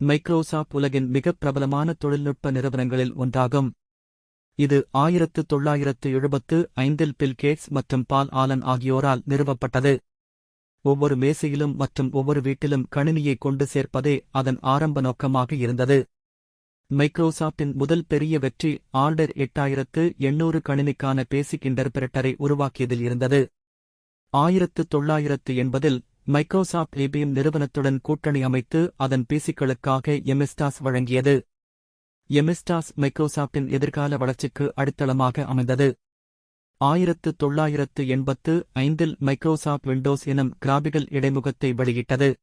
Microsoft உலகின் மிகப் பிரபலமான தொழில்நுட்ப நிறுவனங்களில் ஒன்றாகும். இது 1975இல் பில் கேட்ஸ் மற்றும் பால் ஆலன் ஆகியோரால் நிறுவப்பட்டது. ஒவ்வொரு மேசையிலும் மற்றும் ஒவ்வொரு வீட்டிலும் கணினியை கொண்டு சேர்ப்பதே அதன் ஆரம்ப நோக்கமாக இருந்தது. மைக்ரோசாப்டின் முதல் பெரிய வெற்றி ஆர்டர் 8800 கணினிக்கான பேசிக் இன்டர்பிரட்டரை உருவாக்கியதில் இருந்தது. 1980இல் மைக்ரோசாப்ட் ஐபிஎம் நிறுவனத்துடன் கூட்டணி அமைத்து அதன் பிசிக்களுக்காக எம்எஸ்-டாஸ் வழங்கியது. எம்எஸ்-டாஸ் மைக்ரோசாப்டின் எதிர்கால வளர்ச்சிக்கு அடித்தளமாக அமைந்தது. 1985இல் மைக்ரோசாப்ட் விண்டோஸ் எனும் கிராபிகல் இடைமுகத்தை வெளியிட்டது.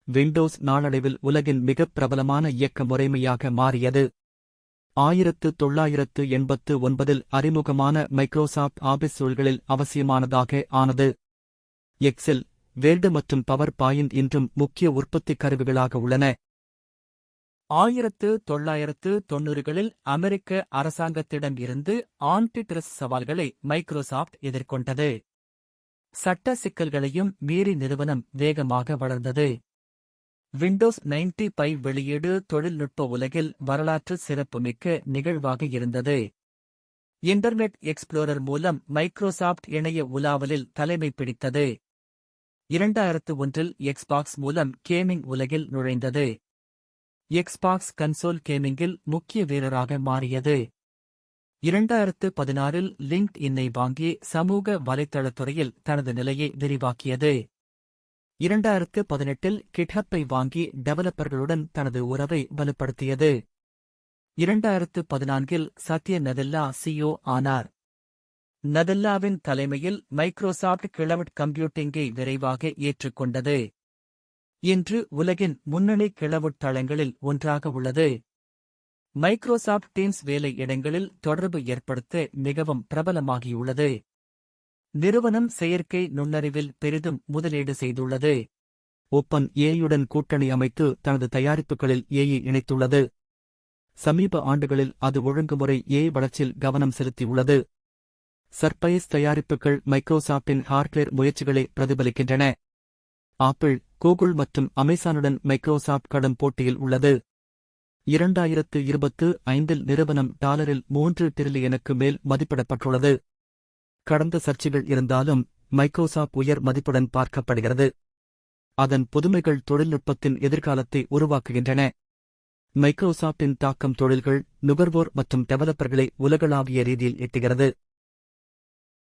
விண்டோஸ் நாளடைவில் உலகின் மிகப் பிரபலமான இயக்க முறைமையாக மாறியது. 1989இல் அறிமுகமான மைக்ரோசாப்ட் ஆபிஸ் சூழல்களில் அவசியமானதாக ஆனது. எக்ஸெல், வேர்டு மற்றும் பவர் பாயிண்ட் இன்றும் முக்கிய உற்பத்தி கருவிகளாக உள்ளன. 1990களில் அமெரிக்க அரசாங்கத்திடம் இருந்து ஆன்டிட்ரஸ்ட் சவால்களை மைக்ரோசாப்ட் எதிர்கொண்டது. சட்ட சிக்கல்களையும் மீறி நிறுவனம் வேகமாக வளர்ந்தது. விண்டோஸ் 95 வெளியீடு தொழில்நுட்ப உலகில் வரலாற்று சிறப்புமிக்க நிகழ்வாக இருந்தது. இன்டர்நெட் எக்ஸ்ப்ளோரர் மூலம் மைக்ரோசாப்ட் இணைய உலாவலில் தலைமை பிடித்தது. 2001இல் எக்ஸ்பாக்ஸ் மூலம் கேமிங் உலகில் நுழைந்தது. எக்ஸ்பாக்ஸ் கன்சோல் கேமிங்கில் முக்கிய வீரராக மாறியது. 2016இல் லிங்க்ட் இன்னை வாங்கி சமூக வலைத்தளத்துறையில் தனது நிலையை விரிவாக்கியது. 2018இல் கிட்ஹப்பை வாங்கி டெவலப்பர்களுடன் தனது உறவை வலுப்படுத்தியது. 2014இல் சத்ய நதெல்லா சிஇஓ ஆனார். நதெல்லாவின் தலைமையில் மைக்ரோசாப்ட் கிளவுட் கம்ப்யூட்டிங்கை விரைவாக ஏற்றுக்கொண்டது. இன்று உலகின் முன்னணி கிளவுட் தளங்களில் ஒன்றாக உள்ளது. மைக்ரோசாப்ட் டீம்ஸ் வேலை இடங்களில் தொடர்பு ஏற்படுத்த மிகவும் பிரபலமாகியுள்ளது. நிறுவனம் செயற்கை நுண்ணறிவில் பெரிதும் முதலீடு செய்துள்ளது. ஓப்பன் ஏஐயுடன் கூட்டணி அமைத்து தனது தயாரிப்புகளில் ஏஐ இணைத்துள்ளது. சமீப ஆண்டுகளில் அது ஒழுங்குமுறை ஏஐ வளர்ச்சியில் கவனம் செலுத்தியுள்ளது. சர்ப்ரைஸ் தயாரிப்புகள் மைக்ரோசாப்டின் ஹார்ட்வேர் முயற்சிகளை பிரதிபலிக்கின்றன. ஆப்பிள், கூகுள் மற்றும் அமேசானுடன் மைக்ரோசாப்ட் கடும் போட்டியில் உள்ளது. 2025இல் நிறுவனம் டாலரில் $3 டிரில்லியனுக்கு மேல் மதிப்பிடப்பட்டுள்ளது. கடந்த சர்ச்சைகள் இருந்தாலும் மைக்ரோசாப்ட் உயர் மதிப்புடன் பார்க்கப்படுகிறது. அதன் புதுமைகள் தொழில்நுட்பத்தின் எதிர்காலத்தை உருவாக்குகின்றன. மைக்ரோசாப்டின் தாக்கம் தொழில்கள், நுகர்வோர் மற்றும் டெவலப்பர்களை உலகளாவிய ரீதியில் எட்டுகிறது.